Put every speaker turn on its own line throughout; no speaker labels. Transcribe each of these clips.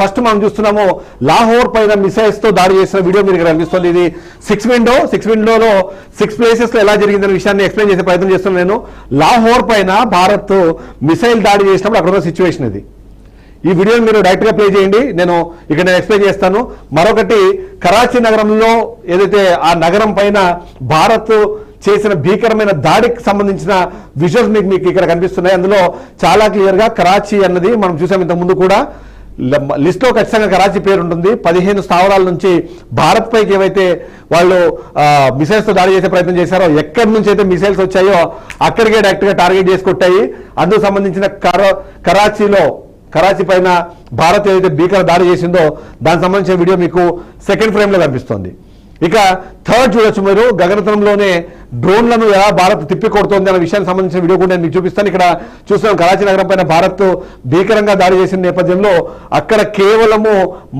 First మనం చూస్తున్నాము లాహోర్ పైన మిసైల్స్ తో దాడి చేసిన వీడియో మీరు ఇక్కడ కనిపిస్తుంది. ఇది 6 విండోలో 6 ప్లేసెస్ లో ఎలా జరిగిందనే విషయాన్ని ఎక్స్ప్లెయిన్ చేసే ప్రయత్నం చేస్తున్నాను నేను. లాహోర్ పైన భారత్ మిసైల్ దాడి చేసినప్పుడు అక్కడ ఉన్న సిచ్యువేషన్ ఇది. ఈ వీడియోని మీరు డైరెక్ట్ గా ప్లే చేయండి, నేను ఎక్స్ప్లెయిన్ చేస్తాను. మరొకటి కరాచీ నగరంలో ఏదైతే ఆ నగరం పైన భారత్ చేసిన భీకరమైన దాడికి సంబంధించిన విజువల్స్ మీకు ఇక్కడ కనిపిస్తున్నాయి. అందులో చాలా క్లియర్ గా కరాచీ అన్నది మనం చూసాం ఇంతకు ముందు కూడా. లిస్ట్ లో ఖచ్చితంగా కరాచీ పేరు ఉంటుంది. 15 స్థావరాల నుంచి భారత్ పైకి ఏవైతే వాళ్ళు మిసైల్స్ తో దాడి చేసే ప్రయత్నం చేశారో, ఎక్కడి నుంచి అయితే మిసైల్స్ వచ్చాయో అక్కడికే డైరెక్ట్ గా టార్గెట్ చేసి కొట్టాయి. అందుకు సంబంధించిన కరాచీ పైన భారత్ ఏదైతే భీకర దాడి చేసిందో దానికి సంబంధించిన వీడియో మీకు సెకండ్ ఫ్రేమ్ లో కనిపిస్తుంది. ఇక థర్డ్ చూడొచ్చు మీరు, గగనతలంలోనే డ్రోన్లను ఎలా భారత్ తిప్పి కొడుతోంది అనే విషయానికి సంబంధించిన వీడియో కూడా నేను మీకు చూపిస్తాను. ఇక్కడ చూస్తున్నాం కరాచీ నగరం పైన భారత్ భీకరంగా దాడి చేసిన నేపథ్యంలో అక్కడ కేవలము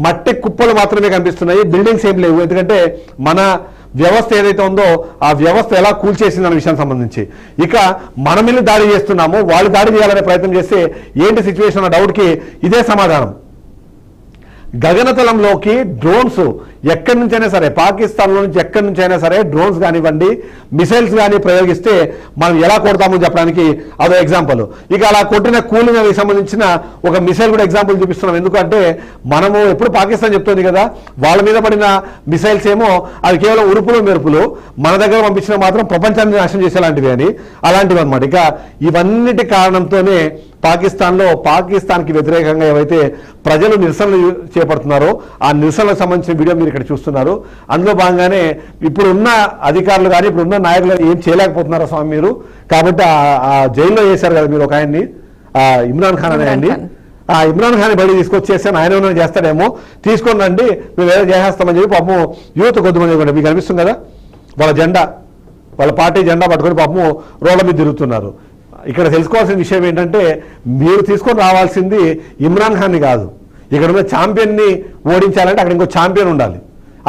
మట్టి కుప్పలు మాత్రమే కనిపిస్తున్నాయి, బిల్డింగ్స్ ఏం లేవు. ఎందుకంటే మన వ్యవస్థ ఏదైతే ఉందో ఆ వ్యవస్థ ఎలా కూల్చేసింది అనే విషయానికి సంబంధించి. ఇక మన మీద దాడి చేస్తున్నాము, వాళ్ళు దాడి చేయాలనే ప్రయత్నం చేస్తే ఏంటి సిచ్యువేషన్ అన్న డౌట్కి ఇదే సమాధానం. గగనతలంలోకి డ్రోన్స్ ఎక్కడి నుంచైనా సరే, పాకిస్తాన్లో నుంచి ఎక్కడి నుంచైనా సరే డ్రోన్స్ కానివ్వండి, మిసైల్స్ కానీ ప్రయోగిస్తే మనం ఎలా కొడతామో చెప్పడానికి అదో ఎగ్జాంపుల్. ఇక అలా కొట్టిన కూలింగ్కి సంబంధించిన ఒక మిసైల్ కూడా ఎగ్జాంపుల్ చూపిస్తున్నాం. ఎందుకంటే మనము ఎప్పుడు పాకిస్తాన్ చెప్తుంది కదా, వాళ్ళ మీద పడిన మిసైల్స్ ఏమో అవి కేవలం ఉరుపులు మెరుపులు, మన దగ్గర పంపించిన మాత్రం ప్రపంచాన్ని నాశనం చేసేలాంటివి అని, అలాంటివి అనమాట. ఇక ఇవన్నిటి కారణంతోనే పాకిస్తాన్కి వ్యతిరేకంగా ఏవైతే ప్రజలు నిరసనలు చేపడుతున్నారో ఆ నిరసనలకు సంబంధించిన వీడియో మీరు ఇక్కడ చూస్తున్నారు. అందులో భాగంగానే ఇప్పుడున్న అధికారులు కానీ ఇప్పుడున్న నాయకులు ఏం చేయలేకపోతున్నారో స్వామి మీరు. కాబట్టి ఆ జైల్లో వేశారు కదా మీరు ఒక ఆయన్ని, ఇమ్రాన్ ఖాన్ అనే ఆయన్ని. ఆ ఇమ్రాన్ ఖాన్ బయట తీసుకొచ్చేసాను, ఆయన ఏమైనా చేస్తాడేమో, తీసుకొని రండి మేము ఏదో చేసేస్తామని చెప్పి పాపం యూత్ కొద్దిమంది కూడా మీకు కనిపిస్తుంది కదా, వాళ్ళ పార్టీ జెండా పట్టుకొని పాపం రోడ్ల మీద తిరుగుతున్నారు. ఇక్కడ తెలుసుకోవాల్సిన విషయం ఏంటంటే, మీరు తీసుకొని రావాల్సింది ఇమ్రాన్ ఖాన్ని కాదు, ఇక్కడ ఉన్న ఛాంపియన్ని ఓడించాలంటే అక్కడ ఇంకో ఛాంపియన్ ఉండాలి.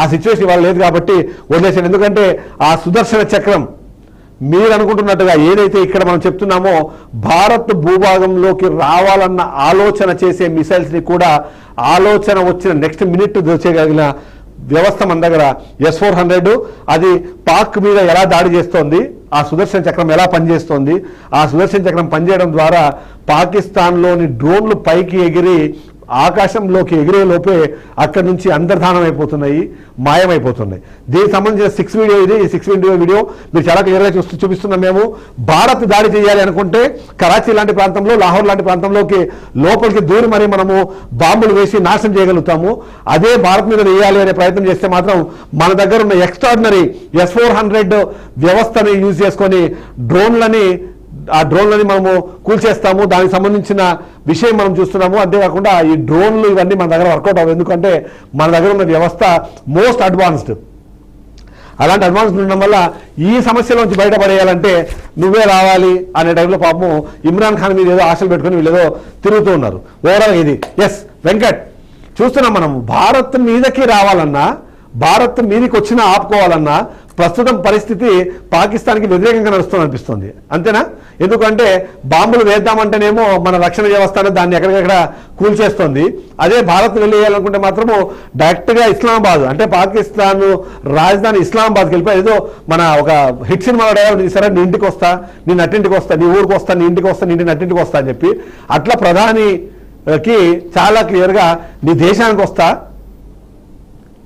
ఆ సిచ్యువేషన్ ఇవాళ లేదు కాబట్టి వదిలేసాను. ఎందుకంటే ఆ సుదర్శన చక్రం మీరు అనుకుంటున్నట్టుగా ఏదైతే ఇక్కడ మనం చెప్తున్నామో, భారత్ భూభాగంలోకి రావాలన్న ఆలోచన చేసే మిసైల్స్ని కూడా ఆలోచన వచ్చిన నెక్స్ట్ మినిట్ దొరికేయగలిగిన వ్యవస్థ మన దగ్గర S-400. అది పాక్ మీద ఎలా దాడి చేస్తోంది, ఆ సుదర్శన చక్రం ఎలా పనిచేస్తోంది, ఆ సుదర్శన చక్రం పనిచేయడం ద్వారా పాకిస్తాన్లోని డ్రోన్లు పైకి ఎగిరి ఆకాశంలోకి ఎగిరే లోపే అక్కడి నుంచి అంతర్ధానం అయిపోతున్నాయి, మాయమైపోతున్నాయి. దీనికి సంబంధించిన 6 వీడియో ఇది. ఈ 6 వీడియో మీరు చాలా క్లియర్గా చూపిస్తున్నాం. మేము భారత్ దాడి చేయాలి అనుకుంటే కరాచీ లాంటి ప్రాంతంలో, లాహోర్ లాంటి ప్రాంతంలోకి లోపలికి దూరి మరి మనము బాంబులు వేసి నాశనం చేయగలుగుతాము. అదే భారత్ మీద వేయాలి అనే ప్రయత్నం చేస్తే మాత్రం మన దగ్గర ఉన్న ఎక్స్ట్రాడినరీ S-400 వ్యవస్థని యూజ్ చేసుకొని ఆ డ్రోన్లని మనము కూల్చేస్తాము. దానికి సంబంధించిన విషయం మనం చూస్తున్నాము. అంతేకాకుండా ఈ డ్రోన్లు ఇవన్నీ మన దగ్గర వర్కౌట్ అవ్వదు, ఎందుకంటే మన దగ్గర ఉన్న వ్యవస్థ మోస్ట్ అడ్వాన్స్డ్. అలాంటి అడ్వాన్స్డ్ ఉండడం వల్ల ఈ సమస్యలోంచి బయటపడేయాలంటే నువ్వే రావాలి అనే టైంలో పాపం ఇమ్రాన్ ఖాన్ మీద ఏదో ఆశలు పెట్టుకుని వీళ్ళు ఏదో తిరుగుతూ ఉన్నారు. ఓవరాల్ ఇది వెంకట్ చూస్తున్నాం. మనం భారత్ మీదకి రావాలన్నా, భారత్ మీదకి వచ్చినా ఆపుకోవాలన్నా ప్రస్తుతం పరిస్థితి పాకిస్తాన్కి వ్యతిరేకంగా నడుస్తుంది అనిపిస్తుంది. అంతేనా? ఎందుకంటే బాంబులు వేద్దామంటేనేమో మన రక్షణ వ్యవస్థ దాన్ని ఎక్కడికక్కడ కూల్చేస్తుంది. అదే భారత్ వెళ్ళేయాలనుకుంటే మాత్రము డైరెక్ట్గా ఇస్లామాబాద్, అంటే పాకిస్తాన్ రాజధాని ఇస్లామాబాద్కి వెళ్ళిపోయి ఏదో మన ఒక హిట్ సినిమా సరే నీ ఇంటికి వస్తా, నీ నట్టింటికి వస్తా, నీ ఊరికి వస్తా, నీ ఇంటికి వస్తా, నీ ఇంటి నట్టింటికి వస్తా అని చెప్పి అట్లా ప్రధానికి చాలా క్లియర్గా నీ దేశానికి వస్తా,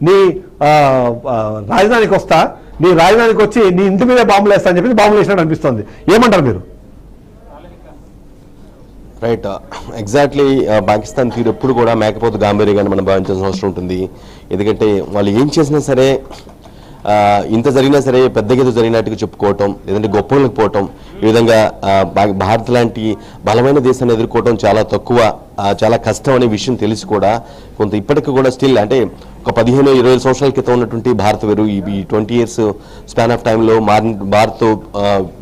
నీ రాజధానికి వస్తా, నీ రాజధానికి వచ్చి నీ ఇంటి మీద బాంబులు వేస్తా అని చెప్పి బాంబులు వేసినట్టు అనిపిస్తుంది. ఏమంటారు మీరు?
Right, exactly. పాకిస్తాన్ తీరు ఎప్పుడు కూడా మేకపోతు గాంభీర్యంగా మనం భావించాల్సిన అవసరం ఉంటుంది. ఎందుకంటే వాళ్ళు ఏం చేసినా సరే, ఇంత జరిగినా సరే పెద్దగేదో జరిగినట్టుగా చెప్పుకోవటం, లేదంటే గొప్పలకు పోవటం, ఈ విధంగా భారత్ లాంటి బలమైన దేశాన్ని ఎదుర్కోవటం చాలా తక్కువ, చాలా కష్టం అనే విషయం తెలిసి కూడా కొంత ఇప్పటికీ కూడా స్టిల్, అంటే ఒక 15-20 సంవత్సరాల క్రితం ఉన్నటువంటి భారత్ వేరు, ఈ 20 years స్పాన్ ఆఫ్ టైంలో భారత్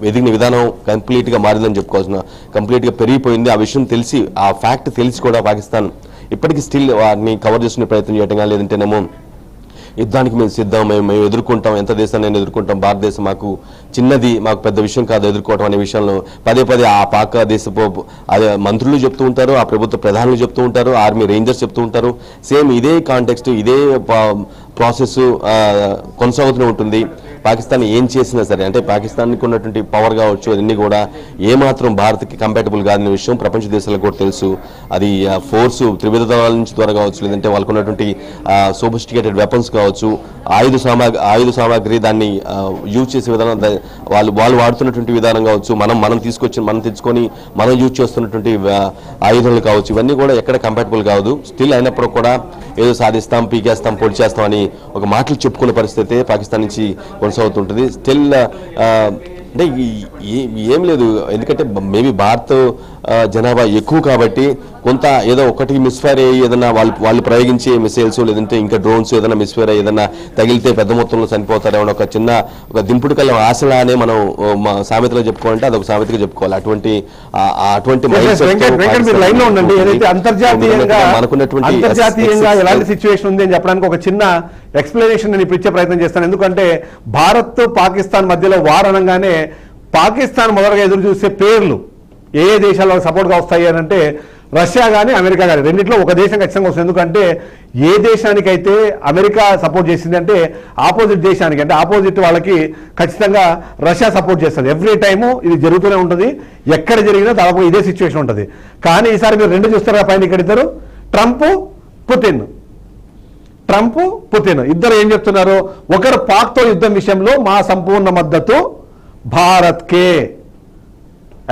ఎదిగిన విధానం కంప్లీట్గా మారిందని చెప్పుకోవాల్సిన, కంప్లీట్గా పెరిగిపోయింది. ఆ విషయం తెలిసి, ఆ ఫ్యాక్ట్ తెలిసి కూడా పాకిస్తాన్ ఇప్పటికీ స్టిల్ వాటిని కవర్ చేసుకునే ప్రయత్నం చేయటం కానీ, లేదంటేనేమో యుద్ధానికి మేము సిద్ధం, మేము ఎదుర్కొంటాం, ఎంత దేశాన్ని ఎదుర్కొంటాం, భారతదేశం మాకు చిన్నది, మాకు పెద్ద విషయం కాదు ఎదుర్కోవడం అనే విషయంలో పదే ఆ పాక్ దేశపు అదే మంత్రులు చెప్తూ ఉంటారు, ఆ ప్రభుత్వ ప్రధానులు చెప్తూ ఉంటారు, ఆర్మీ రేంజర్స్ చెప్తూ ఉంటారు. సేమ్ ఇదే కాంటెక్స్ట్, ఇదే ప్రాసెస్ కొనసాగుతూనే ఉంటుంది. పాకిస్తాన్ ఏం చేసినా సరే, అంటే పాకిస్తాన్కి ఉన్నటువంటి పవర్ కావచ్చు, అన్ని కూడా ఏమాత్రం భారత్కి కంపాటబుల్ కాదనే విషయం ప్రపంచ దేశాలకు కూడా తెలుసు. అది ఫోర్సు త్రివిధ దళాల నుంచి ద్వారా కావచ్చు, లేదంటే వాళ్ళకు ఉన్నటువంటి సోఫిస్టికేటెడ్ వెపన్స్ కావచ్చు, ఆయుధ సామాగ్రి దాన్ని యూజ్ చేసే విధానం, వాళ్ళు వాడుతున్నటువంటి విధానం కావచ్చు, మనం తెచ్చుకొని మనం యూజ్ చేస్తున్నటువంటి ఆయుధాలు కావచ్చు, ఇవన్నీ కూడా ఎక్కడ కంపాటబుల్ కాదు. స్టిల్ అయినప్పుడు కూడా ఏదో సాధిస్తాం, పీకేస్తాం, పొడి చేస్తాం అని ఒక మాటలు చెప్పుకునే పరిస్థితి పాకిస్తాన్ నుంచి కొనసాగుతుంటుంది. స్టిల్ అంటే ఏం లేదు, ఎందుకంటే మేబీ భారత్ జనాభా ఎక్కువ కాబట్టి కొంత ఏదో ఒకటి మిస్ఫైర్ అయ్యి ఏదైనా వాళ్ళు ప్రయోగించే మిసైల్స్ లేదంటే ఇంకా డ్రోన్స్ ఏదైనా మిస్ఫైర్ అయ్యి ఏదైనా తగిలితే పెద్ద మొత్తంలో చనిపోతారేమో ఒక దింపుడు కల్లా ఆశలానే మనం సామెతలో చెప్పుకోవాలంటే అదొక సామెతగా చెప్పుకోవాలి. అటువంటి
అంతర్జాతీయంగా ఎలాంటి సిచ్యువేషన్ ఉంది అని చెప్పడానికి ఒక చిన్న ఎక్స్ప్లెనేషన్ నేను ఇప్పుడు ఇచ్చే ప్రయత్నం చేస్తాను. ఎందుకంటే భారత్ పాకిస్తాన్ మధ్యలో వార్ అనగానే పాకిస్తాన్ మొదలుగా ఎదురు చూసే పేర్లు ఏ దేశాల్లో సపోర్ట్గా వస్తాయి అని అంటే రష్యా కానీ అమెరికా కానీ రెండింటిలో ఒక దేశం ఖచ్చితంగా వస్తుంది. ఎందుకంటే ఏ దేశానికైతే అమెరికా సపోర్ట్ చేసింది అంటే ఆపోజిట్ దేశానికి, అంటే ఆపోజిట్ వాళ్ళకి ఖచ్చితంగా రష్యా సపోర్ట్ చేస్తుంది. ఎవ్రీ టైము ఇది జరుగుతూనే ఉంటుంది, ఎక్కడ జరిగినా దాదాపు ఇదే సిచ్యువేషన్ ఉంటుంది. కానీ ఈసారి మీరు రెండు చూస్తారా పైన ఇక్కడ ఇద్దరు, ట్రంప్ పుతిన్ ఇద్దరు ఏం చెప్తున్నారు, ఒకరు పాక్తో యుద్ధం విషయంలో మా సంపూర్ణ మద్దతు భారత్కే.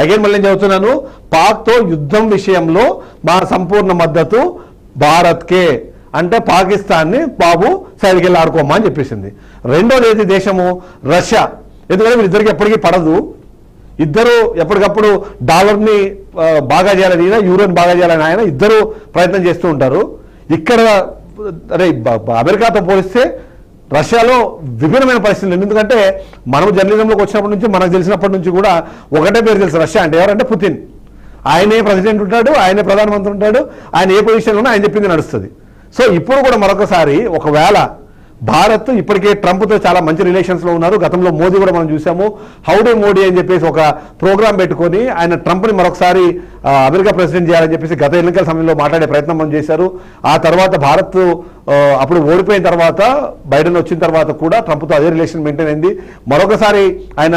అగైన్ మళ్ళీ చదువుతున్నాను, పాక్తో యుద్ధం విషయంలో మా సంపూర్ణ మద్దతు భారత్కే, అంటే పాకిస్తాన్ని బాబు సైడ్కి వెళ్ళి ఆడుకోమా అని చెప్పేసింది. రెండోది దేశము రష్యా, ఎందుకంటే వీళ్ళిద్దరికి ఎప్పటికీ పడదు, ఇద్దరు ఎప్పటికప్పుడు డాలర్ని బాగా చేయాలని ఈయన, యూరోని బాగా చేయాలని ఆయన, ఇద్దరు ప్రయత్నం చేస్తూ ఉంటారు. ఇక్కడ అమెరికాతో పోలిస్తే రష్యాలో విభిన్నమైన పరిస్థితులు. ఎందుకంటే మనం జర్నలిజంలోకి వచ్చినప్పటి నుంచి మనకు తెలిసినప్పటి నుంచి కూడా ఒకటే పేరు తెలుసు, రష్యా అంటే ఎవరంటే పుతిన్. ఆయనే ప్రెసిడెంట్ ఉంటాడు, ఆయనే ప్రధానమంత్రి ఉంటాడు, ఆయన ఏ పొజిషన్లో ఉన్నా ఆయన చెప్పింది నడుస్తుంది. సో ఇప్పుడు కూడా మరొకసారి ఒకవేళ భారత్ ఇప్పటికే ట్రంప్తో చాలా మంచి రిలేషన్స్లో ఉన్నారు. గతంలో మోదీ కూడా మనం చూసాము, హౌడీ మోడీ అని చెప్పేసి ఒక ప్రోగ్రామ్ పెట్టుకొని ఆయన ట్రంప్ని మరొకసారి అమెరికా ప్రెసిడెంట్ చేయాలని చెప్పేసి గత ఎన్నికల సమయంలో మాట్లాడే ప్రయత్నం మనం చేశారు. ఆ తర్వాత భారత్ అప్పుడు ఓడిపోయిన తర్వాత బైడెన్ వచ్చిన తర్వాత కూడా ట్రంప్తో అదే రిలేషన్ మెయింటైన్ అయింది. మరొకసారి ఆయన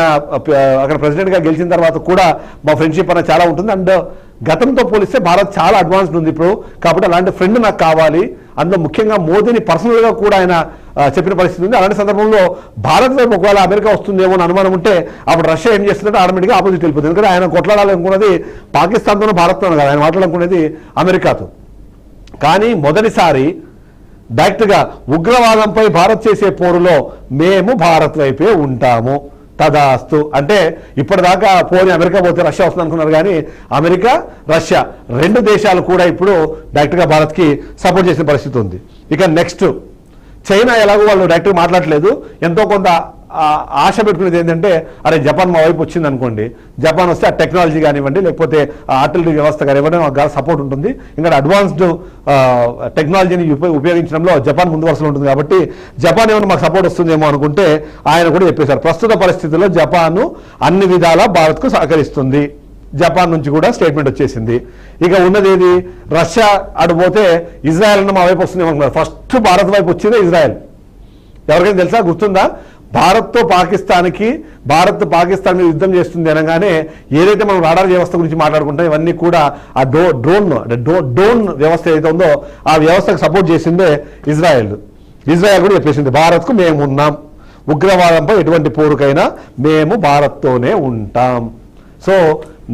అక్కడ ప్రెసిడెంట్గా గెలిచిన తర్వాత కూడా మా ఫ్రెండ్షిప్ అనేది చాలా ఉంటుంది. అండ్ గతంతో పోలిస్తే భారత్ చాలా అడ్వాన్స్డ్ ఉంది ఇప్పుడు. కాబట్టి అలాంటి ఫ్రెండ్ నాకు కావాలి, అందులో ముఖ్యంగా మోదీని పర్సనల్గా కూడా ఆయన చెప్పిన పరిస్థితి ఉంది. అలాంటి సందర్భంలో భారత్ వైపు ఒకవేళ అమెరికా వస్తుందేమో అని అనుమానం ఉంటే అప్పుడు రష్యా ఏం చేస్తుందంటే ఆటోమేటిక్గా ఆపోజిట్ వెళ్ళిపోతుంది. ఎందుకంటే ఆయన కొట్లాడాలనుకున్నది పాకిస్తాన్తోనూ భారత్తోనూ కాదు, ఆయన మాట్లాడాలనుకునేది అమెరికాతో. కానీ మొదటిసారి డైరెక్ట్గా ఉగ్రవాదంపై భారత్ చేసే పోరులో మేము భారత్ వైపే ఉంటాము, తదాస్తు. అంటే ఇప్పటిదాకా పోనీ అమెరికా పోతే రష్యా వస్తుంది అనుకున్నారు, కానీ అమెరికా రష్యా రెండు దేశాలు కూడా ఇప్పుడు డైరెక్ట్గా భారత్కి సపోర్ట్ చేసిన పరిస్థితి ఉంది. ఇక నెక్స్ట్ చైనా, ఎలాగో వాళ్ళు డైరెక్ట్గా మాట్లాడలేదు, ఎంతో కొంత ఆశ పెట్టుకునేది ఏంటంటే అరే జపాన్ మా వైపు వచ్చింది అనుకోండి, జపాన్ వస్తే ఆ టెక్నాలజీ కానివ్వండి లేకపోతే ఆర్టిలరీ వ్యవస్థ కానివ్వండి మాకు సపోర్ట్ ఉంటుంది, ఇంకా అడ్వాన్స్డ్ టెక్నాలజీని ఉపయోగించడంలో జపాన్ ముందు వరుసలో ఉంటుంది. కాబట్టి జపాన్ ఏమైనా మాకు సపోర్ట్ వస్తుందేమో అనుకుంటే ఆయన కూడా చెప్పేశారు ప్రస్తుత పరిస్థితుల్లో జపాన్ అన్ని విధాలా భారత్కు సహకరిస్తుంది. జపాన్ నుంచి కూడా స్టేట్మెంట్ వచ్చేసింది. ఇక ఉన్నది ఏది, రష్యా అడిపోతే ఇజ్రాయెల్ అన్న మా వైపు వస్తుందేమనుకున్నారు. ఫస్ట్ భారత్ వైపు వచ్చిందే ఇజ్రాయెల్. ఎవరికైనా తెలుసా, గుర్తుందా? భారత్తో పాకిస్తాన్కి, భారత్ పాకిస్తాన్ మీద యుద్ధం చేస్తుంది అనగానే ఏదైతే మనం రాడార్ వ్యవస్థ గురించి మాట్లాడుకుంటాం ఇవన్నీ కూడా ఆ డ్రోన్ వ్యవస్థ ఏదైతే ఉందో ఆ వ్యవస్థకు సపోర్ట్ చేసిందే ఇజ్రాయెల్. ఇజ్రాయెల్ కూడా చెప్పేసింది భారత్కు మేము ఉన్నాం, ఉగ్రవాదంపై ఎటువంటి పోరుకైనా మేము భారత్తోనే ఉంటాం. సో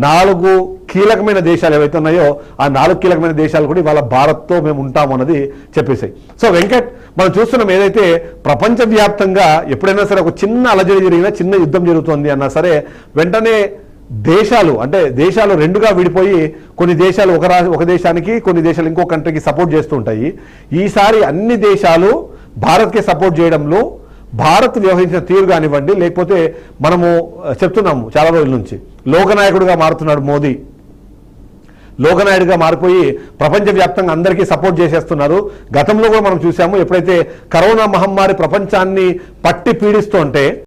4 కీలకమైన దేశాలు ఏవైతే ఉన్నాయో ఆ 4 కీలకమైన దేశాలు కూడా ఇవాళ భారత్తో మేము ఉంటాము అన్నది చెప్పేసాయి. సో వెంకట్, మనం చూస్తున్నాం ఏదైతే ప్రపంచవ్యాప్తంగా ఎప్పుడైనా సరే ఒక చిన్న అలజడి జరిగినా, చిన్న యుద్ధం జరుగుతుంది అన్నా సరే వెంటనే దేశాలు, అంటే దేశాలు రెండుగా విడిపోయి కొన్ని దేశాలు ఒక దేశానికి, కొన్ని దేశాలు ఇంకో కంట్రీకి సపోర్ట్ చేస్తూ ఉంటాయి. ఈసారి అన్ని దేశాలు భారత్కి సపోర్ట్ చేయడంలో భారత్ వ్యవహరించిన తీరు కానివ్వండి, లేకపోతే మనము చెప్తున్నాము చాలా రోజుల నుంచి లోకనాయకుడిగా మారుతున్నాడు మోదీ. లోకనాయుడుగా మారిపోయి ప్రపంచవ్యాప్తంగా అందరికీ సపోర్ట్ చేసేస్తున్నారు. గతంలో కూడా మనం చూసాము, ఎప్పుడైతే కరోనా మహమ్మారి ప్రపంచాన్ని పట్టి పీడిస్తుంటే